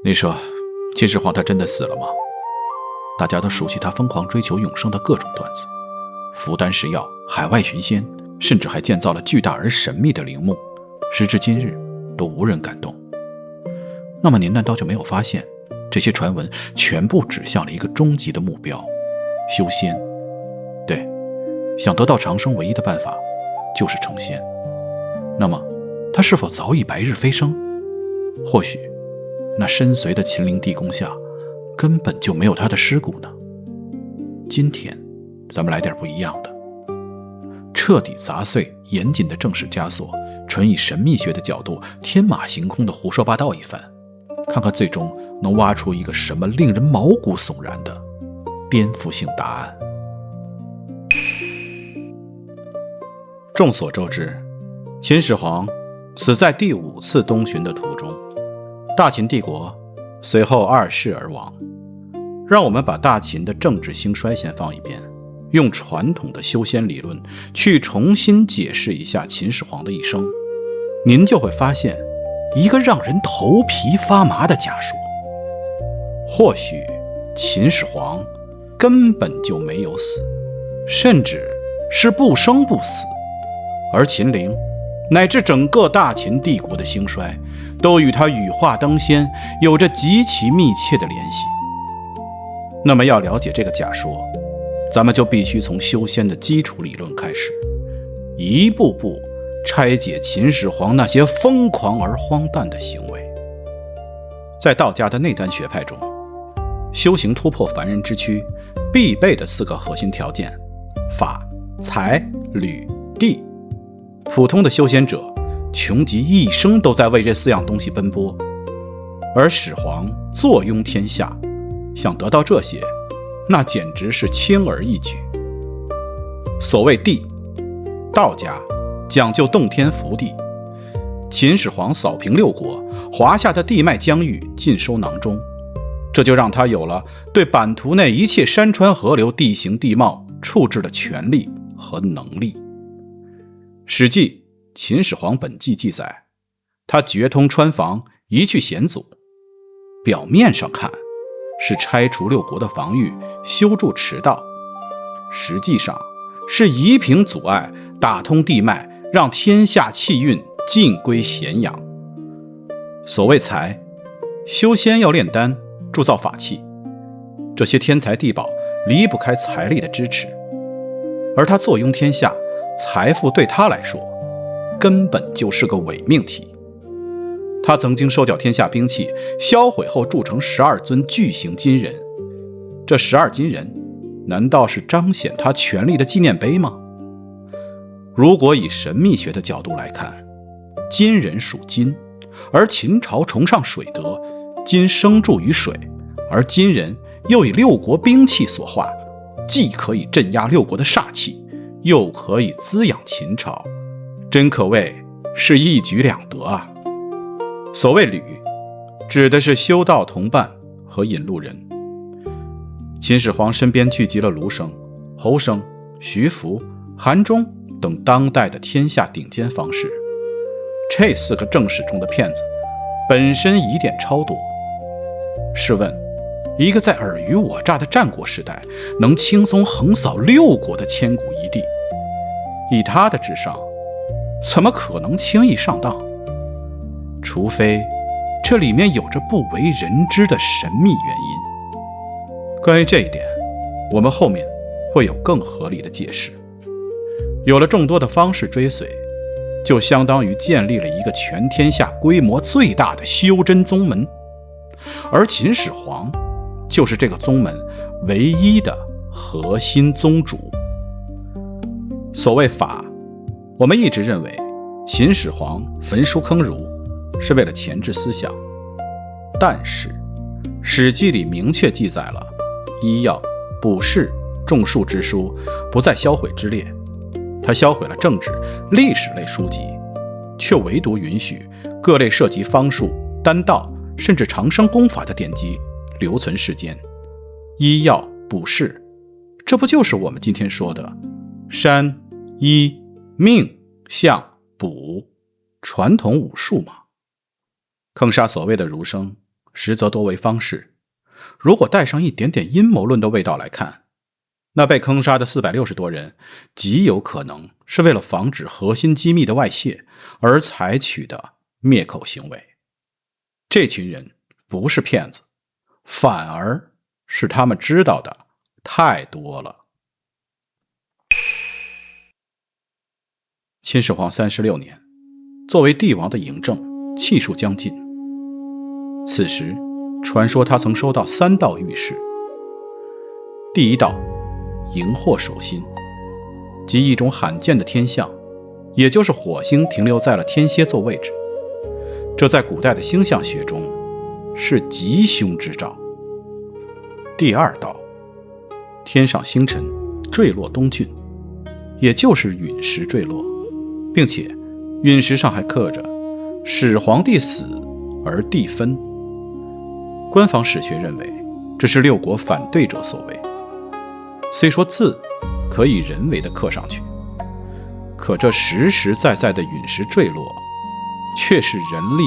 你說秦始皇他真的死了嗎？大家都熟悉他瘋狂追求永生的各種段子，服丹食药，海外尋仙，甚至還建造了巨大而神秘的陵墓，時至今日都無人敢動。那麼您難道就沒有发现，這些傳聞全部指向了一個終極的目標——修仙？對，想得到長生唯一的辦法就是成仙。那麼他是否早已白日飞升？或許那深邃的秦陵地宮下根本就没有他的屍骨呢？今天咱們來點不一樣的，徹底砸碎嚴謹的正史枷鎖，純以神秘學的角度天馬行空的胡說八道一番，看看最終能挖出一個什麼令人毛骨悚然的顛覆性答案。众所周知，秦始皇死在第5次东巡的途中，大秦帝國隨後2世而亡。讓我們把大秦的政治兴衰先放一邊，用傳統的修仙理論去重新解釋一下秦始皇的一生，您就會發現一個讓人頭皮發麻的假說。或許秦始皇根本就沒有死，甚至是不生不死，而秦陵乃至整個大秦帝國的兴衰都與他羽化登仙有着極其密切的聯繫。那麼要了解這個假說，咱們就必須從修仙的基礎理論開始，一步步拆解秦始皇那些瘋狂而荒誕的行為。在道家的內丹學派中，修行突破凡人之軀必備的4個核心條件：法、財、履、地。普通的修仙者窮極一生都在為這4樣東西奔波，而始皇坐擁天下，想得到這些，那簡直是輕而易舉。所謂地，道家講究洞天福地，秦始皇掃平6國，華夏的地脈疆域盡收囊中，這就讓他有了對版圖內一切山川河流、地形地貌處置的權力和能力。《史記·秦始皇本紀》記載，他決通川防，移去險阻。表面上看是拆除6國的防禦，修築馳道，實際上是夷平阻礙，打通地脈，讓天下氣運盡歸咸陽。所謂財，修仙要煉丹，鑄造法器，這些天財地寶離不開財力的支持，而他坐擁天下，財富對他來說根本就是個偽命題。他曾經收繳天下兵器，銷毀後鑄成12尊巨型金人，這12金人難道是彰顯他權力的紀念碑嗎？如果以神秘學的角度來看，金人屬金，而秦朝崇尚水德，金生住於水，而金人又以6國兵器所化，既可以镇壓6國的煞氣，又可以滋養秦朝，真可謂是一舉兩得啊！所謂履，指的是修道同伴和引路人。秦始皇身邊聚集了盧生、侯生、徐福、韓忠等當代的天下頂尖方士。這4個正史中的騙子本身疑點超多。試問，一個在爾虞我詐的戰國時代，能輕鬆橫掃6國的千古一帝，以他的智商，怎麼可能輕易上當？除非這裡面有着不為人知的神秘原因。關於這一點，我們後面會有更合理的解釋。有了众多的方式追隨，就相當於建立了一個全天下規模最大的修真宗門，而秦始皇就是這個宗門唯一的核心宗主。所謂法，我們一直認為秦始皇焚書坑儒是為了鉗制思想，但是《史記》裡明確記載了醫藥、卜筮、種樹之書不在銷毀之列，他銷毀了政治、歷史類書籍，卻唯獨允許各類涉及方術、丹道甚至長生功法的典籍留存世間。醫藥、卜筮，這不就是我們今天說的山、医、命、相、卜傳統武術嗎？坑殺所謂的儒生，實則多為方式。如果帶上一點點陰謀論的味道來看，那被坑殺的460多人極有可能是為了防止核心機密的外泄而採取的滅口行為。這群人不是騙子，反而是他們知道的太多了。秦始皇36年，作為帝王的嬴政气數將盡。此時傳說他曾收到3道諭示。第一道，熒惑守心，即一種罕見的天象，也就是火星停留在了天蠍座位置。這在古代的星象學中是吉凶之兆。第二道，天上星辰墜落东郡，也就是陨石墜落，並且陨石上還刻着始皇帝死而地分。官方史学認為這是6國反對者所為。雖說字可以人為的刻上去，可這實實在在的陨石墜落卻是人力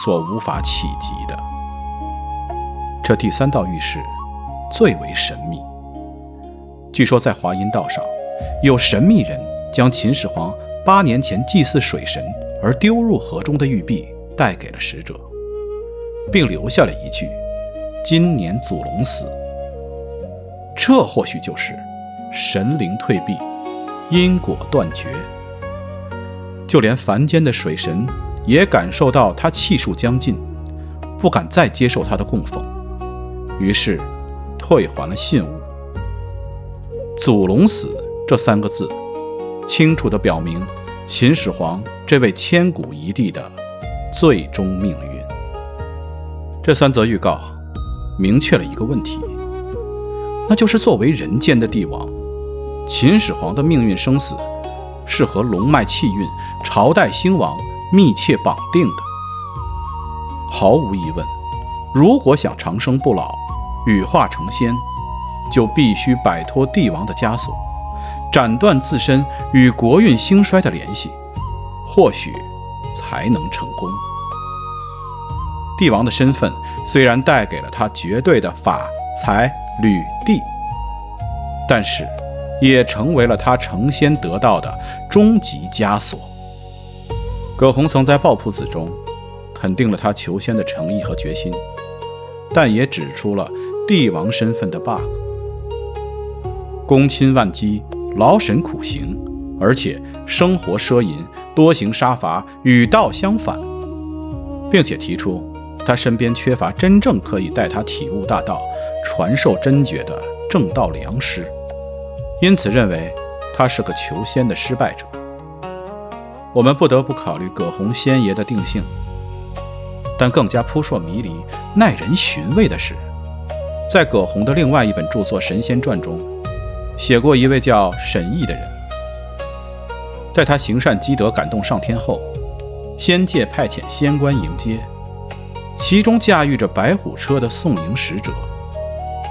所無法企及的。這第3道諭示最為神秘。據說在華陰道上，有神秘人將秦始皇8年前祭祀水神而丟入河中的玉璧帶給了使者，並留下了一句今年祖龍死。這或許就是神靈退避，因果斷絕。就連凡間的水神也感受到他气數將盡，不敢再接受他的供奉，於是退還了信物。祖龍死這3個字清楚地表明秦始皇這位千古一帝的最終命運。這3則預告明確了一個問題，那就是作為人間的帝王，秦始皇的命運生死是和龍脈气運、朝代興亡密切綁定的。毫無疑問，如果想長生不老、羽化成仙，就必須擺脫帝王的枷鎖，斬斷自身與國運興衰的聯繫，或許才能成功。帝王的身份雖然帶給了他絕對的法、財、履、地，但是也成為了他成仙得到的終極枷鎖。葛洪曾在《抱朴子》中肯定了他求仙的誠意和決心，但也指出了帝王身份的 bug。公親萬機，勞神苦行，而且生活奢淫，多行殺伐，與道相反，並且提出他身邊缺乏真正可以帶他體悟大道、傳授真訣的正道良師，因此認為他是個求仙的失敗者。我們不得不考慮葛洪仙爺的定性，但更加撲朔迷離、耐人尋味的是，在葛洪的另外一本著作《神仙傳》中，寫過一位叫沈毅的人。在他行善積德感動上天後，仙界派遣仙官迎接，其中駕馭着白虎車的送迎使者，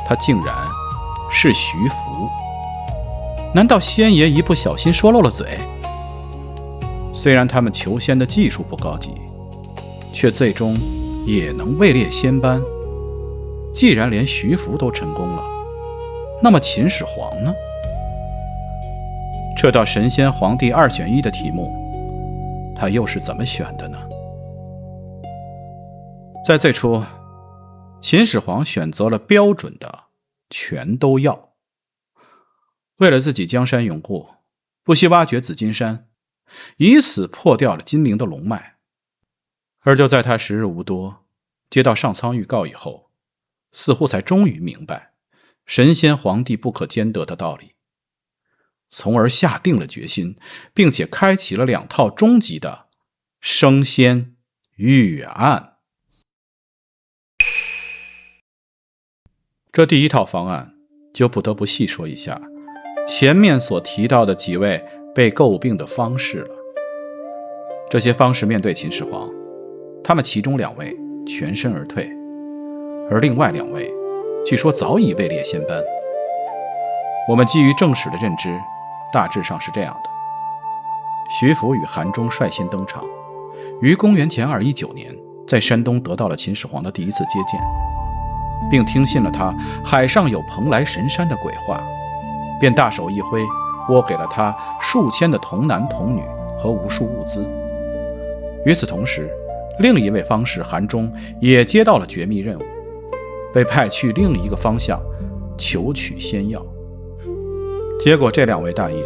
他竟然是徐福。難道仙爺一不小心說漏了嘴？雖然他們求仙的技術不高級，卻最終也能位列仙班。既然連徐福都成功了，那麼秦始皇呢？这道神仙皇帝2選1的題目，他又是怎麼選的呢？在最初，秦始皇選擇了標準的全都要。為了自己江山永固，不惜挖掘紫金山，以此破掉了金陵的龍脈。而就在他時日無多，接到上蒼預告以後，似乎才終於明白神仙皇帝不可兼得的道理，從而下定了決心，並且開啟了2套終極的升仙預案。這第1套方案就不得不細說一下前面所提到的幾位被詬病的方士了。這些方士面對秦始皇，他們其中2位全身而退，而另外2位據說早已位列仙班。我們基於正史的認知，大致上是這樣的：徐福與韓忠率先登場，於公元前219年在山東得到了秦始皇的第一次接見，並聽信了他海上有蓬萊神山的鬼話，便大手一揮，拨給了他數千的童男童女和無數物資。與此同時，另一位方士韓忠也接到了絕密任務，被派去另一個方向求取仙藥。結果這兩位大爺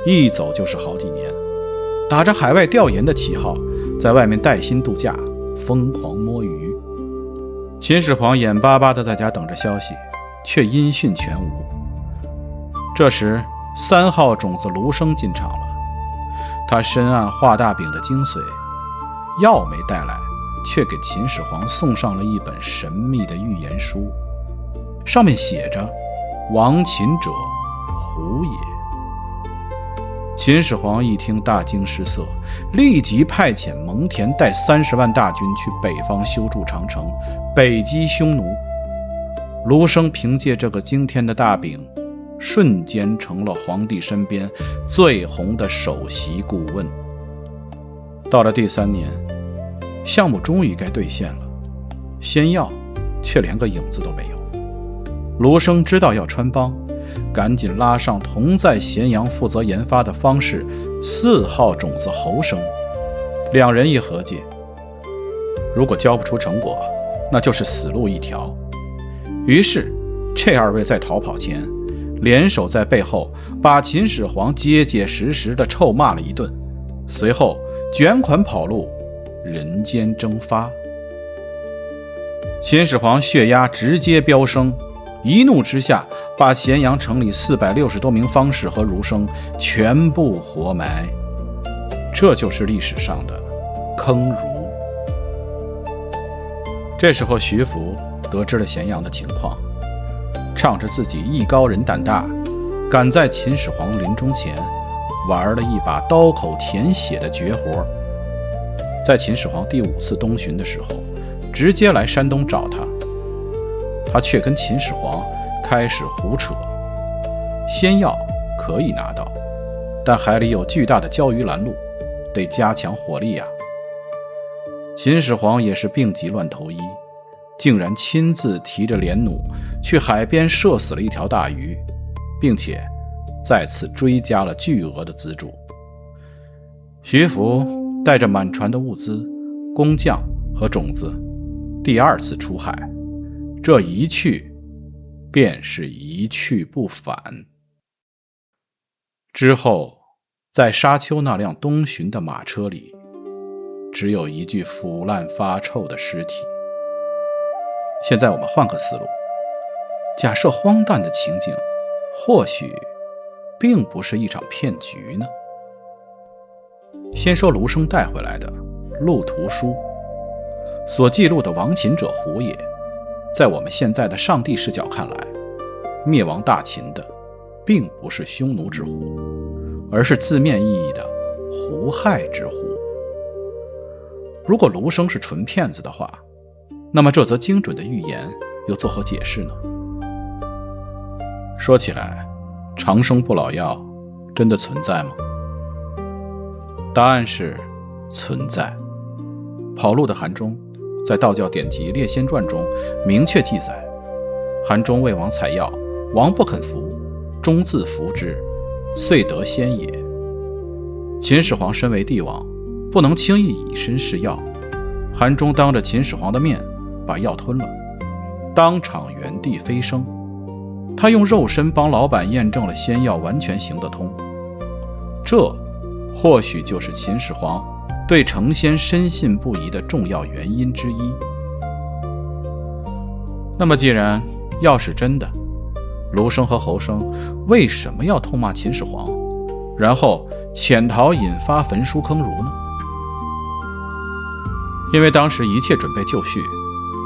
一走就是好幾年，打着海外調研的旗號，在外面帶薪度假，瘋狂摸魚。秦始皇眼巴巴地在家等着消息，卻音訊全無。這時3號種子盧生進場了，他深諳畫大餅的精髓，藥沒帶來，卻給秦始皇送上了一本神秘的預言書，上面寫着亡秦者胡也。秦始皇一聽大驚失色，立即派遣蒙恬帶30萬大軍去北方修築長城，北擊匈奴。盧生憑借這個驚天的大餅，瞬間成了皇帝身邊最紅的首席顧問。到了第3年，項目終於該兌現了，仙藥卻連個影子都沒有。盧生知道要穿幫，趕緊拉上同在咸陽負責研發的方士4號種子侯生，2人一合計，如果交不出成果，那就是死路一條。於是這2位在逃跑前聯手在背後把秦始皇結結實實地臭罵了一頓，隨後捲款跑路，人間蒸發。秦始皇血壓直接飆升，一怒之下把咸陽城裡460多名方士和儒生全部活埋。這就是歷史上的坑儒。這時候徐福得知了咸陽的情況，仗着自己艺高人膽大，趕在秦始皇臨終前玩了一把刀口舔血的絕活。在秦始皇第5次東巡的時候，直接來山東找他，他卻跟秦始皇開始胡扯。仙藥可以拿到，但海裡有巨大的礁魚攔路，得加強火力啊。秦始皇也是病急亂投医，竟然親自提着連弩去海邊射死了一條大魚，並且再次追加了巨額的資助。徐福帶着滿船的物資、工匠和種子，第2次出海，這一去便是一去不返。之後，在沙丘那輛東巡的馬車裡，只有一具腐爛發臭的屍體。現在我們換個思路，假設荒誕的情景或許並不是一場騙局呢？先說盧生帶回来的路途書所記錄的亡秦者胡也，在我們現在的上帝視角看来，滅亡大秦的並不是匈奴之胡，而是字面意義的胡亥之胡。如果盧生是純騙子的話，那麼這則精準的預言又作何解釋呢？說起来，長生不老藥真的存在嗎？答案是存在。跑路的韓忠在道教典籍《列仙傳》中明確記載，韓忠為王採藥，王不肯服，終自服之，遂得仙也。秦始皇身為帝王，不能輕易以身試藥，韓忠當着秦始皇的面把藥吞了，當場原地飞升。他用肉身幫老板驗證了仙藥完全行得通，這或許就是秦始皇對成仙深信不疑的重要原因之一。那麼既然药是真的，盧生和侯生為什麼要痛罵秦始皇，然後潛逃引發焚書坑儒呢？因為當時一切準備就緒，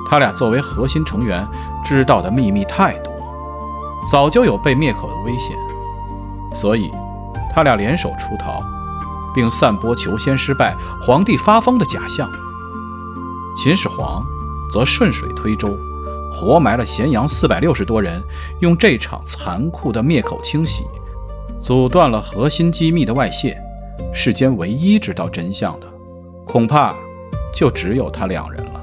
他倆作為核心成員知道的秘密太多，早就有被灭口的危險，所以他倆联手出逃，並散播求仙失敗、皇帝發瘋的假象。秦始皇則順水推舟，活埋了咸陽460多人，用這場殘酷的滅口清洗，阻斷了核心機密的外泄。世間唯一知道真相的，恐怕就只有他2人了。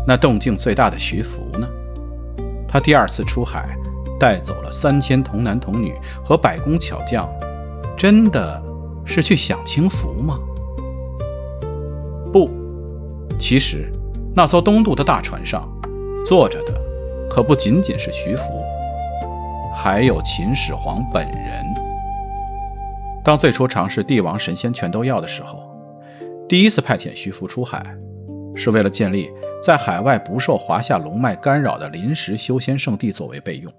那動靜最大的徐福呢？他第2次出海，帶走了3000童男童女和百工巧匠，真的是去享清福嗎？不，其實那艘东渡的大船上坐着的可不僅僅是徐福，還有秦始皇本人。當最初嘗試帝王神仙全都要的時候，第1次派遣徐福出海，是為了建立在海外不受华夏龍脈干擾的臨時修仙聖地作為備用。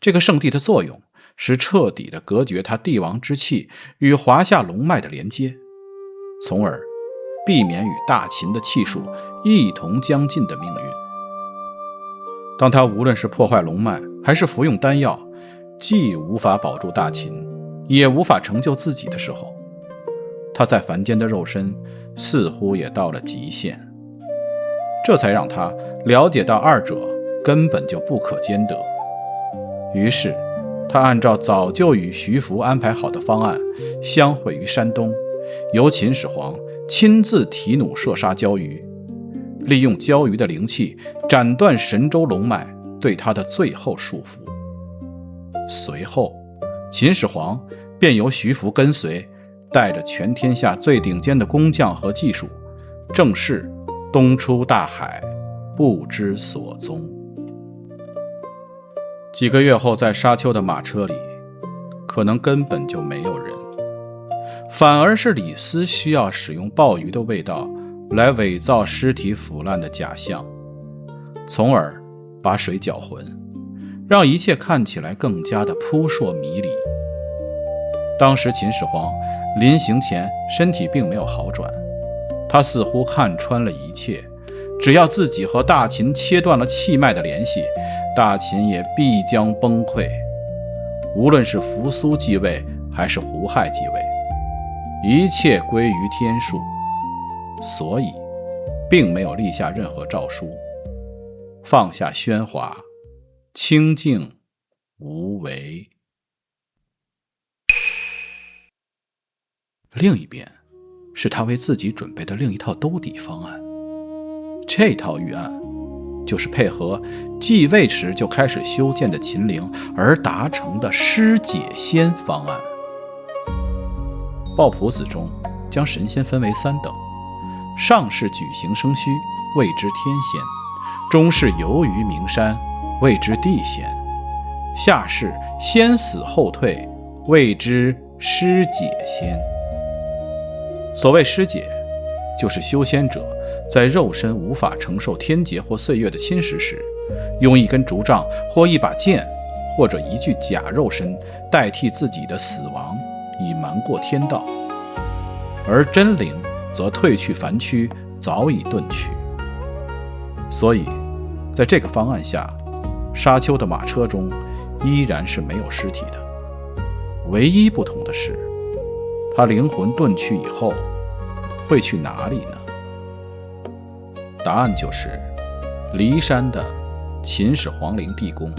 這個聖地的作用是徹底地隔絕他帝王之氣與華夏龍脈的連接，從而避免與大秦的氣數一同將盡的命運。當他無論是破壞龍脈還是服用丹藥，既無法保住大秦，也無法成就自己的时候，他在凡間的肉身似乎也到了極限。這才讓他了解到二者根本就不可兼得。於是他按照早就與徐福安排好的方案，相會於山東，由秦始皇親自提弩射殺鮫魚，利用鮫魚的靈氣斬斷神州龍脈對他的最後束縛。隨後秦始皇便由徐福跟隨，帶着全天下最頂尖的工匠和技術，正式東出大海，不知所蹤。幾個月後，在沙丘的馬車裡，可能根本就沒有人，反而是李斯需要使用鮑魚的味道來偽造屍體腐爛的假象，從而把水攪浑，讓一切看起來更加的撲朔迷離。當時秦始皇臨行前身體並沒有好轉，他似乎看穿了一切，只要自己和大秦切斷了氣脈的聯繫，大秦也必將崩潰。無論是扶蘇繼位還是胡亥繼位，一切歸於天數，所以並沒有立下任何詔書，放下喧嘩，清靜無為。另一邊是他為自己準備的另一套兜底方案，這套預案就是配合繼位時就開始修建的秦陵而達成的屍解仙方案。抱樸子中將神仙分為3等，上士舉行生虛，謂之天仙；中士游於名山，謂之地仙；下士先死後退，謂之屍解仙。所謂屍解，就是修仙者在肉身無法承受天劫或歲月的侵蚀時，用一根竹杖或一把劍或者一具假肉身代替自己的死亡，以瞞過天道。而真靈則退去凡躯，早已遁去。所以在這個方案下，沙丘的馬車中依然是沒有屍體的，唯一不同的是，他靈魂遁去以後會去哪裡呢？答案就是驪山的秦始皇陵地宮。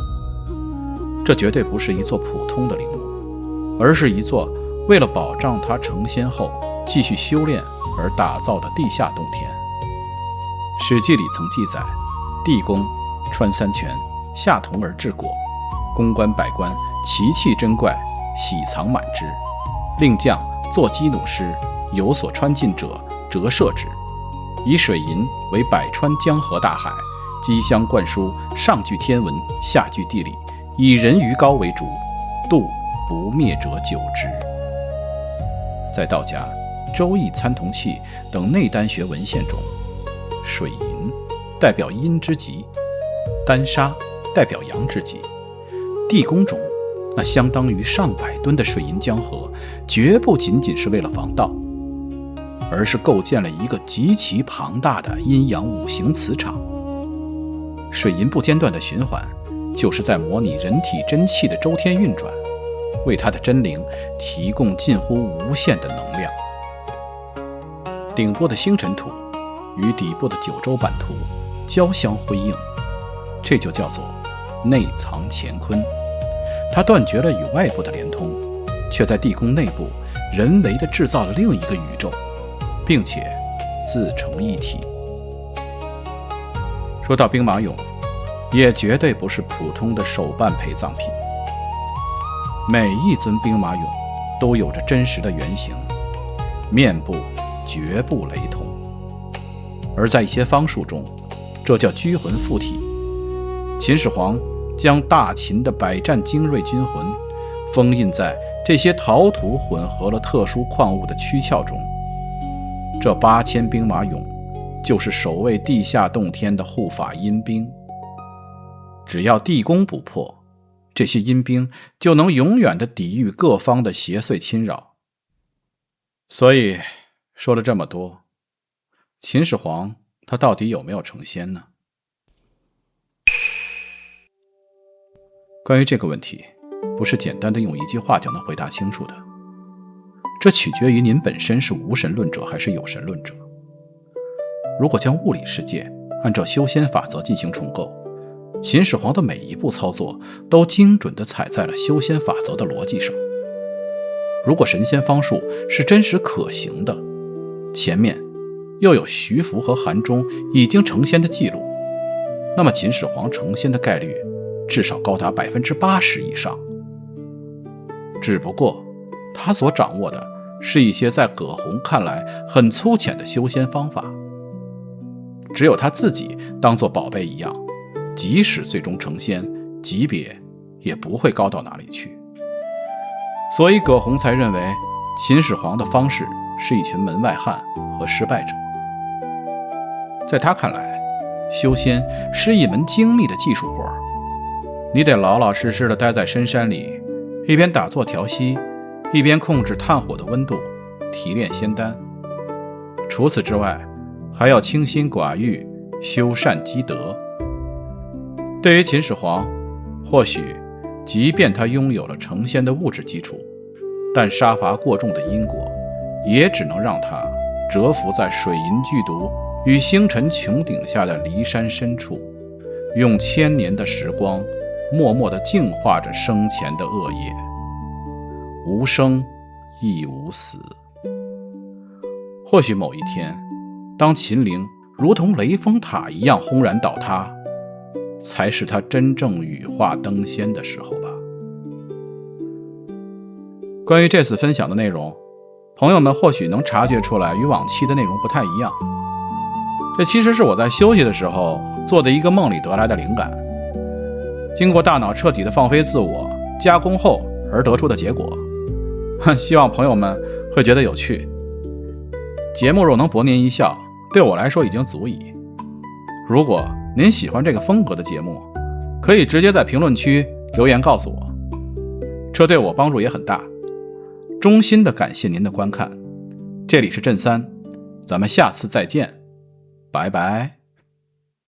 這絕對不是一座普通的陵墓，而是一座為了保障他成仙後繼續修煉而打造的地下洞天。史記裡曾記載，地宮穿3泉，下銅而治果，宮官百官奇器珍怪喜藏滿之，令將作擊弩師，有所穿進者折射之，以水银為百川江河大海，機相灌輸，上具天文，下具地理，以人魚膏為主，度不滅者9之。在道家周易參同契等內丹學文獻中，水银代表陰之極，丹砂代表陽之極。地宮中那相當於上百噸的水银江河，絕不僅僅是為了防盜，而是構建了一個極其龐大的陰陽五行磁場。水銀不間斷的循環，就是在模擬人體真氣的周天運轉，為他的真靈提供近乎無限的能量。頂部的星辰土與底部的九州版圖交相輝映，這就叫做內藏乾坤。它斷絕了與外部的連通，卻在地宮內部人為地製造了另一個宇宙，並且自成一體。說到兵馬俑，也絕對不是普通的手办陪葬品，每一尊兵馬俑都有着真實的原型，面部絕不雷同。而在一些方术中，這叫拘魂附體。秦始皇將大秦的百戰精銳軍魂封印在這些陶土混合了特殊礦物的軀壳中。這8000兵馬俑就是守衛地下洞天的護法陰兵。只要地宮不破，這些陰兵就能永遠地抵禦各方的邪祟侵擾。所以說了這麼多，秦始皇他到底有沒有成仙呢？關於這個問題，不是簡單的用一句話就能回答清楚的，這取決於您本身是無神論者還是有神論者。如果將物理世界按照修仙法則進行重構，秦始皇的每一步操作都精準地踩在了修仙法則的邏輯上。如果神仙方術是真實可行的，前面又有徐福和韓忠已經成仙的記錄，那麼秦始皇成仙的概率至少高達80%以上。只不過他所掌握的是一些在葛洪看来很粗淺的修仙方法，只有他自己當作寶贝一樣，即使最終成仙，級別也不會高到哪裡去。所以葛洪才認為秦始皇的方式是一群門外漢和失敗者。在他看來，修仙是一門精密的技術活，你得老老實實地待在深山裡，一邊打坐調息，一邊控制炭火的溫度，提煉仙丹。除此之外，還要清心寡欲，修善積德。对于秦始皇，或許即便他擁有了成仙的物質基礎，但殺伐過重的因果也只能讓他蟄伏在水銀劇毒與星辰穹頂下的離山深處，用1000年的時光默默地淨化着生前的惡業，無生亦無死。或許某一天，當秦陵如同雷峰塔一樣轟然倒塌，才是他真正羽化登仙的時候吧。關於這次分享的內容，朋友們或許能察覺出來與往期的內容不太一樣。這其實是我在休息的時候做的一個夢裡得來的靈感，經過大腦徹底的放飛自我加工後而得出的結果。希望朋友們會覺得有趣。節目若能博您一笑，對我來說已經足矣。如果您喜歡這個風格的節目，可以直接在評論區留言告訴我，這對我幫助也很大。衷心的感謝您的觀看，這裡是鎮三，咱們下次再見，拜拜。